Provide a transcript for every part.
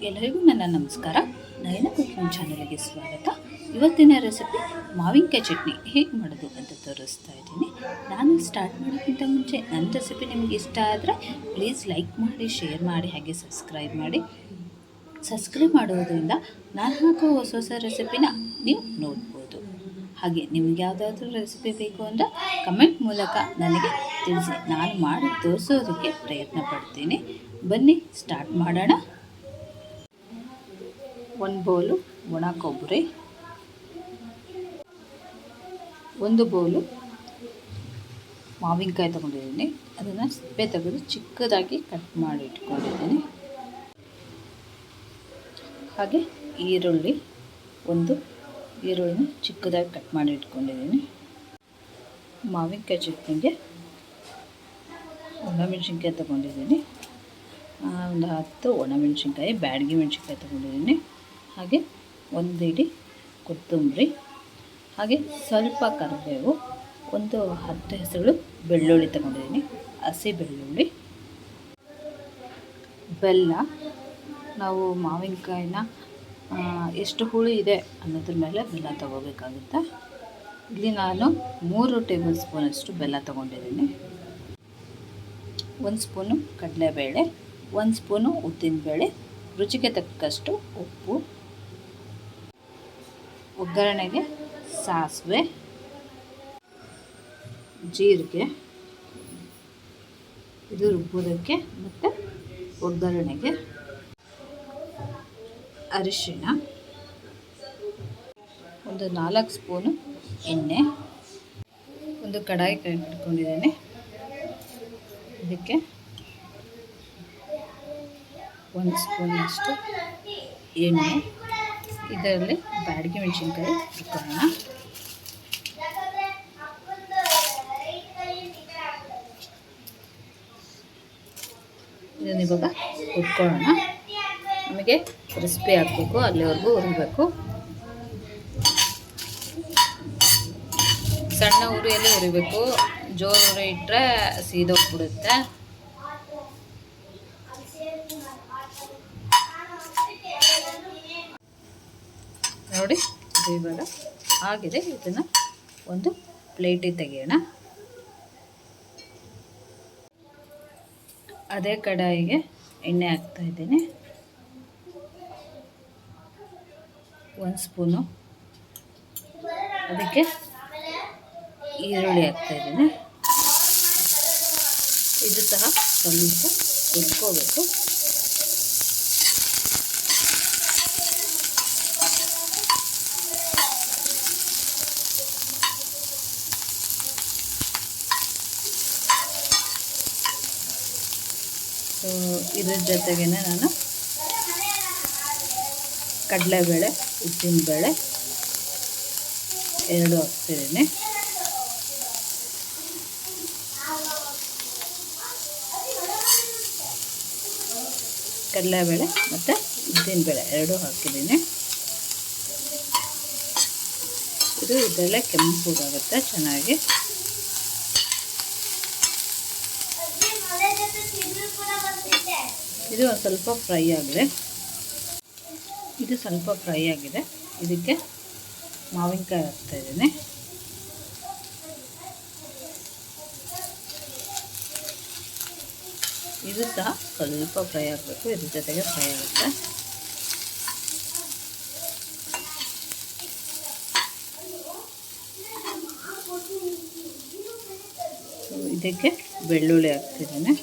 ಎಲ್ಲರಿಗೂ ನನ್ನ ನಮಸ್ಕಾರ. ನಯನ ಕುಕಿಂಗ್ ಚಾನಲ್ಗೆ ಸ್ವಾಗತ. ಇವತ್ತಿನ ರೆಸಿಪಿ ಮಾವಿನಕಾಯಿ ಚಟ್ನಿ ಹೇಗೆ ಮಾಡೋದು ಅಂತ ತೋರಿಸ್ತಾ ಇದ್ದೀನಿ. ನಾನು ಸ್ಟಾರ್ಟ್ ಮಾಡೋಕ್ಕಿಂತ ಮುಂಚೆ ನನ್ನ ರೆಸಿಪಿ ನಿಮಗೆ ಇಷ್ಟ ಆದರೆ ಪ್ಲೀಸ್ ಲೈಕ್ ಮಾಡಿ, ಶೇರ್ ಮಾಡಿ, ಹಾಗೆ ಸಬ್ಸ್ಕ್ರೈಬ್ ಮಾಡಿ. ಸಬ್ಸ್ಕ್ರೈಬ್ ಮಾಡೋದ್ರಿಂದ ನಾನು ಹಾಕೋ ಹೊಸ ಹೊಸ ರೆಸಿಪಿನ ನೀವು ನೋಡ್ಬೋದು. ಹಾಗೆ ನಿಮ್ಗೆ ಯಾವುದಾದ್ರೂ ರೆಸಿಪಿ ಬೇಕು ಅಂದರೆ ಕಮೆಂಟ್ ಮೂಲಕ ನನಗೆ ತಿಳಿಸಿ, ನಾನು ಮಾಡಿ ತೋರಿಸೋದಕ್ಕೆ ಪ್ರಯತ್ನ ಪಡ್ತೀನಿ. ಬನ್ನಿ ಸ್ಟಾರ್ಟ್ ಮಾಡೋಣ. 1 ಬೌಲು ಒಣ ಕೊಬ್ಬರಿ, 1 ಬೌಲು ಮಾವಿನಕಾಯಿ ತೊಗೊಂಡಿದ್ದೀನಿ. ಅದನ್ನು ಸಿಪ್ಪೆ ತೆಗೆದು ಚಿಕ್ಕದಾಗಿ ಕಟ್ ಮಾಡಿ ಇಟ್ಕೊಂಡಿದ್ದೀನಿ. ಹಾಗೆ ಈರುಳ್ಳಿ, 1 ಈರುಳ್ಳಿನ ಚಿಕ್ಕದಾಗಿ ಕಟ್ ಮಾಡಿ ಇಟ್ಕೊಂಡಿದ್ದೀನಿ. ಮಾವಿನಕಾಯಿ ಚಟ್ನಿಗೆ ಒಣಮೆಣಸಿನ್ಕಾಯಿ ತೊಗೊಂಡಿದ್ದೀನಿ. ಒಂದು 10 ಒಣಮೆಣಸಿನ್ಕಾಯಿ, ಬ್ಯಾಡಗಿ ಮೆಣಸಿನ್ಕಾಯಿ ತೊಗೊಂಡಿದ್ದೀನಿ. ಹಾಗೆ 1 ಹಿಡಿ ಕೊತ್ತಂಬರಿ, ಹಾಗೆ ಸ್ವಲ್ಪ ಕರಿಬೇವು, 10 ಹೆಸರು ಬೆಳ್ಳುಳ್ಳಿ ತೊಗೊಂಡಿದ್ದೀನಿ, ಹಸಿ ಬೆಳ್ಳುಳ್ಳಿ, ಬೆಲ್ಲ. ನಾವು ಮಾವಿನಕಾಯಿನ ಎಷ್ಟು ಹುಳಿ ಇದೆ ಅನ್ನೋದ್ರ ಮೇಲೆ ಬೆಲ್ಲ ತೊಗೋಬೇಕಾಗುತ್ತೆ. ಇಲ್ಲಿ ನಾನು 3 ಟೇಬಲ್ ಸ್ಪೂನಷ್ಟು ಬೆಲ್ಲ ತೊಗೊಂಡಿದ್ದೀನಿ. 1 ಸ್ಪೂನು ಕಡಲೆಬೇಳೆ, 1 ಸ್ಪೂನು ಉದ್ದಿನಬೇಳೆ, ರುಚಿಗೆ ತಕ್ಕಷ್ಟು ಉಪ್ಪು, ಒಗ್ಗರಣೆಗೆ ಸಾಸಿವೆ, ಜೀರಿಗೆ, ಇದು ರುಬ್ಬೋದಕ್ಕೆ ಮತ್ತು ಒಗ್ಗರಣೆಗೆ, ಅರಿಶಿಣ, 4 ಸ್ಪೂನು ಎಣ್ಣೆ, ಒಂದು ಕಡಾಯಿ ಇಟ್ಕೊಂಡಿದ್ದೀನಿ. ಇದಕ್ಕೆ 1 ಸ್ಪೂನಷ್ಟು ಎಣ್ಣೆ, ಇದರಲ್ಲಿ ಬ್ಯಾಡಗಿ ಮೆಣಸಿನ್ಕಾಯಿ ಹಾಕೋಣ. ಇದನ್ನು ಇವಾಗ ಹುರ್ಕೊಳ್ಳೋಣ. ನಮಗೆ ಕ್ರಿಸ್ಪಿ ಆಗಬೇಕು, ಅಲ್ಲಿವರೆಗೂ ಹುರಿಬೇಕು. ಸಣ್ಣ ಉರಿಯಲ್ಲಿ ಹುರಿಬೇಕು, ಜೋರು ಉರಿ ಇಟ್ಟರೆ ಸೀದೋಗ್ಬಿಡುತ್ತೆ. ನೋಡಿ, ಇದು ಇವಾಗ ಆಗಿದೆ. ಇದನ್ನು ಒಂದು ಪ್ಲೇಟಿಗೆ ತೆಗೆಯೋಣ. ಅದೇ ಕಡಾಯಿಗೆ ಎಣ್ಣೆ ಹಾಕ್ತಾ ಇದ್ದೀನಿ. 1 ಸ್ಪೂನು, ಅದಕ್ಕೆ ಈರುಳ್ಳಿ ಹಾಕ್ತಾ ಇದ್ದೀನಿ. ಇದು ಸಹ ಸ್ವಲ್ಪ ಹುರ್ಕೋಬೇಕು. ಇದ್ರ ಜೊತೆಗೇ ನಾನು ಕಡಲೆಬೇಳೆ, ಉದ್ದಿನಬೇಳೆ 2 ಹಾಕ್ತಿದ್ದೀನಿ. ಕಡಲೆಬೇಳೆ ಮತ್ತು ಉದ್ದಿನಬೇಳೆ 2 ಹಾಕಿದ್ದೀನಿ. ಇದು ಇದರಲ್ಲೇ ಕೆಂಪುಗಾಗುತ್ತೆ ಚೆನ್ನಾಗಿ. ಇದು ಒಂದು ಸ್ವಲ್ಪ ಫ್ರೈ ಆಗಿದೆ. ಇದು ಸ್ವಲ್ಪ ಫ್ರೈ ಆಗಿದೆ. ಇದಕ್ಕೆ ಮಾವಿನಕಾಯಿ ಹಾಕ್ತಾ ಇದ್ದೀನಿ. ಇದು ಸಹ ಸ್ವಲ್ಪ ಫ್ರೈ ಆಗಬೇಕು. ಇದ್ರ ಜೊತೆಗೆ ಫ್ರೈ ಆಗುತ್ತೆ. ಇದಕ್ಕೆ ಬೆಳ್ಳುಳ್ಳಿ ಹಾಕ್ತಿದ್ದೀನಿ.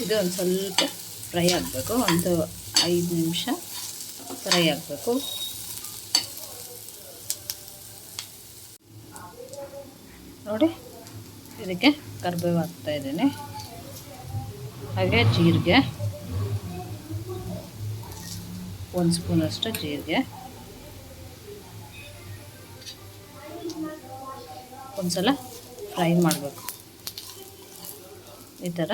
ಇದು ಒಂದು ಸ್ವಲ್ಪ ಫ್ರೈ ಆಗಬೇಕು. ಒಂದು 5 ನಿಮಿಷ ಫ್ರೈ ಆಗಬೇಕು. ನೋಡಿ, ಇದಕ್ಕೆ ಕರಿಬೇವು ಹಾಕ್ತಾ ಇದ್ದೀನಿ. ಹಾಗೆ ಜೀರಿಗೆ, 1 ಸ್ಪೂನಷ್ಟು ಜೀರಿಗೆ, ಒಂದು ಸಲ ಫ್ರೈ ಮಾಡಬೇಕು ಈ ಥರ.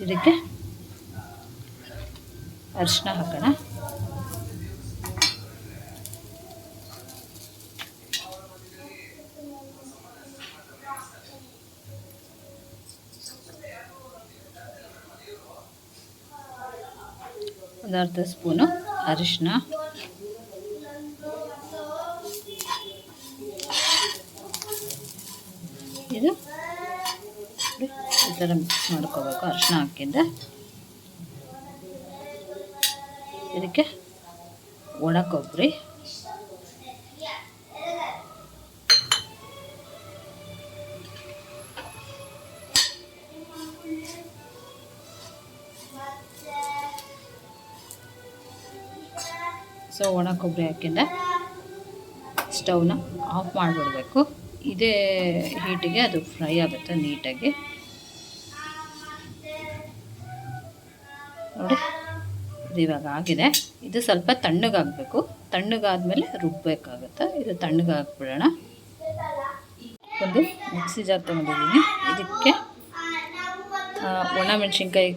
ಇದಕ್ಕೆ ಅರಿಶಿನ ಹಾಕೋಣ. ಒಂದು ಅರ್ಧ ಸ್ಪೂನು ಅರಿಶಿನ, ಇದು ಈ ಥರ ಮಿಕ್ಸ್ ಮಾಡ್ಕೋಬೇಕು ಅರಿಶಿನ ಹಾಕಿಂದ. ಇದಕ್ಕೆ ಒಣ ಕೊಬ್ಬರಿ, ಒಣ ಕೊಬ್ಬರಿ ಹಾಕಿಂದ ಸ್ಟವ್ನ ಆಫ್ ಮಾಡಿಬಿಡ್ಬೇಕು. ಇದೇ ಹೀಟಿಗೆ ಅದು ಫ್ರೈ ಆಗುತ್ತೆ ನೀಟಾಗಿ. ನೋಡಿ ಇದು ಇವಾಗ ಆಗಿದೆ. ಇದು ಸ್ವಲ್ಪ ತಣ್ಣಗಾಗಬೇಕು. ತಣ್ಣಗಾದ್ಮೇಲೆ ರುಬ್ಬಬೇಕಾಗುತ್ತೆ. ಇದು ತಣ್ಣಗಾಕ್ಬಿಡೋಣ. ಒಂದು ಮಿಕ್ಸಿ ಜಾರ್ ತೊಗೊಂಡಿದ್ದೀನಿ. ಇದಕ್ಕೆ ಒಣ ಮೆಣಸಿನ್ಕಾಯಿ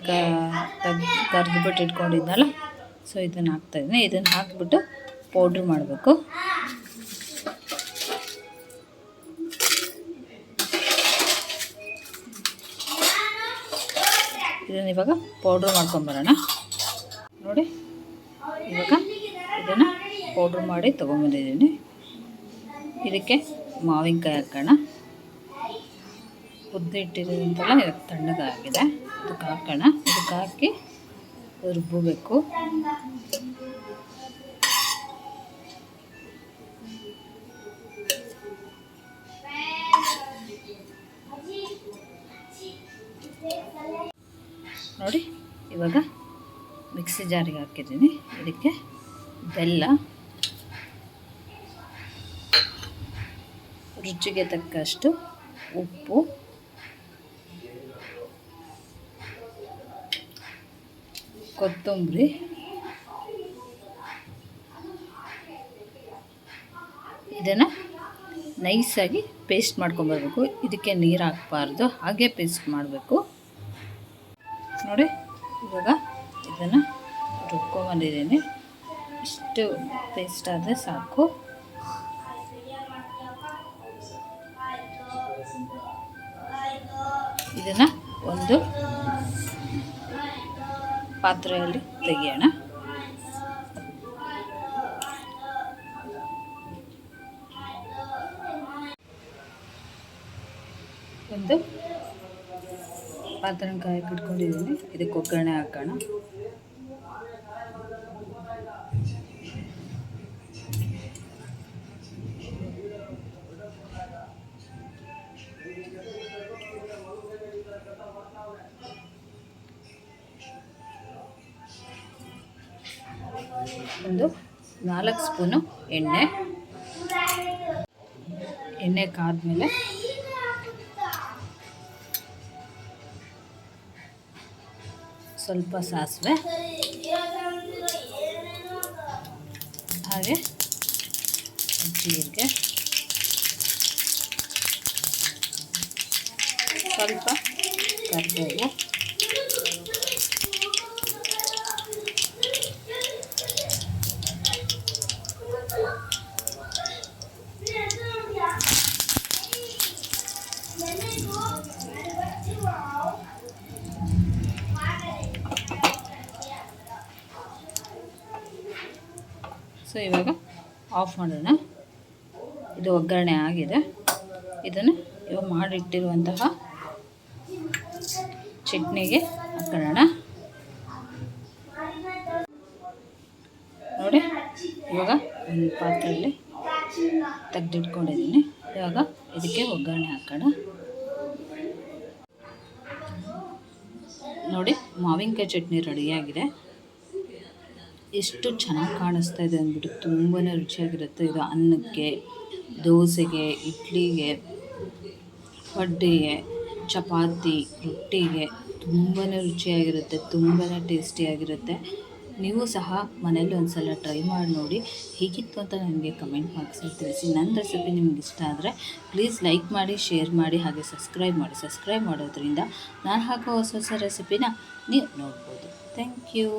ಕರ್ದ್ಬಿಟ್ಟು ಇಟ್ಕೊಂಡಿದ್ನಲ್ಲ, ಇದನ್ನು ಹಾಕ್ತಾಯಿದ್ದೀನಿ. ಇದನ್ನು ಹಾಕ್ಬಿಟ್ಟು ಪೌಡ್ರ್ ಮಾಡಬೇಕು. ಇದನ್ನು ಇವಾಗ ಪೌಡ್ರ್ ಮಾಡ್ಕೊಂಬರೋಣ. ನೋಡಿ ಇವಾಗ ಇದನ್ನು ಪೌಡ್ರ್ ಮಾಡಿ ತೊಗೊಂಬಂದಿದ್ದೀನಿ. ಇದಕ್ಕೆ ಮಾವಿನಕಾಯಿ ಹಾಕೋಣ. ಹುರಿದಿಟ್ಟಿರೋದಂತೆಲ್ಲ ಇದಕ್ಕೆ ತಣ್ಣಗಾಗಿದೆ. ಇದಕ್ಕೆ ಹಾಕೋಣ. ಇದಕ್ಕೆ ಹಾಕಿ ರುಬ್ಬಬೇಕು. ನೋಡಿ ಇವಾಗ ಮಿಕ್ಸಿ ಜಾರಿಗೆ ಹಾಕಿದ್ದೀನಿ. ಇದಕ್ಕೆ ಬೆಲ್ಲ, ರುಚಿಗೆ ತಕ್ಕಷ್ಟು ಉಪ್ಪು, ಕೊತ್ತಂಬರಿ, ಇದನ್ನು ನೈಸಾಗಿ ಪೇಸ್ಟ್ ಮಾಡ್ಕೊಂಬರ್ಬೇಕು. ಇದಕ್ಕೆ ನೀರು ಹಾಕಬಾರ್ದು, ಹಾಗೆ ಪೇಸ್ಟ್ ಮಾಡಬೇಕು. ನೋಡಿ ಇವಾಗ ಇದನ್ನು ರುಬ್ಕೊಂಬಂದಿದ್ದೀನಿ. ಇಷ್ಟು ಪೇಸ್ಟ್ ಆದರೆ ಸಾಕು. ಇದನ್ನು ಒಂದು ಪಾತ್ರೆಯಲ್ಲಿ ತೆಗೆಯೋಣ. ಒಂದು ಪಾತ್ರೆ ಕಾಯಕ್ಕೆ ಇಟ್ಕೊಂಡಿದ್ದೀನಿ. ಇದಕ್ಕೆ ಒಗ್ಗರಣೆ ಹಾಕೋಣ. ಒಂದು 4 ಸ್ಪೂನು ಎಣ್ಣೆ ಕಾದ್ಮೇಲೆ ಸ್ವಲ್ಪ ಸಾಸಿವೆ, ಹಾಗೆ ಜೀರಿಗೆ, ಸ್ವಲ್ಪ ಕರಿಬೇವು, ಇವಾಗ ಆಫ್ ಮಾಡೋಣ. ಇದು ಒಗ್ಗರಣೆ ಆಗಿದೆ. ಇದನ್ನು ಇವಾಗ ಮಾಡಿಟ್ಟಿರುವಂತಹ ಚಟ್ನಿಗೆ ಹಾಕೊಳ್ಳೋಣ. ನೋಡಿ ಇವಾಗ ಒಂದು ಪಾತ್ರೆಯಲ್ಲಿ ತೆಗೆದಿಟ್ಕೊಂಡಿದ್ದೀನಿ. ಇವಾಗ ಇದಕ್ಕೆ ಒಗ್ಗರಣೆ ಹಾಕೋಣ. ನೋಡಿ ಮಾವಿನಕಾಯಿ ಚಟ್ನಿ ರೆಡಿಯಾಗಿದೆ. ಎಷ್ಟು ಚೆನ್ನಾಗಿ ಕಾಣಿಸ್ತಾ ಇದೆ ಅಂದ್ಬಿಟ್ಟು ತುಂಬಾ ರುಚಿಯಾಗಿರುತ್ತೆ. ಇದು ಅನ್ನಕ್ಕೆ, ದೋಸೆಗೆ, ಇಡ್ಲಿಗೆ, ಪಡ್ಡಿಗೆ, ಚಪಾತಿ, ರೊಟ್ಟಿಗೆ ತುಂಬಾ ರುಚಿಯಾಗಿರುತ್ತೆ. ತುಂಬಾ ಟೇಸ್ಟಿಯಾಗಿರುತ್ತೆ. ನೀವು ಸಹ ಮನೇಲಿ ಒಂದು ಸಲ ಟ್ರೈ ಮಾಡಿ ನೋಡಿ, ಹೇಗಿತ್ತು ಅಂತ ನನಗೆ ಕಮೆಂಟ್ ಬಾಕ್ಸಲ್ಲಿ ತಿಳಿಸಿ. ನನ್ನ ರೆಸಿಪಿ ನಿಮ್ಗೆ ಇಷ್ಟ ಆದರೆ ಪ್ಲೀಸ್ ಲೈಕ್ ಮಾಡಿ, ಶೇರ್ ಮಾಡಿ, ಹಾಗೆ ಸಬ್ಸ್ಕ್ರೈಬ್ ಮಾಡಿ. ಸಬ್ಸ್ಕ್ರೈಬ್ ಮಾಡೋದ್ರಿಂದ ನಾನು ಹಾಕೋ ಹೊಸ ಹೊಸ ರೆಸಿಪಿನ ನೀವು ನೋಡ್ಬೋದು. Thank you.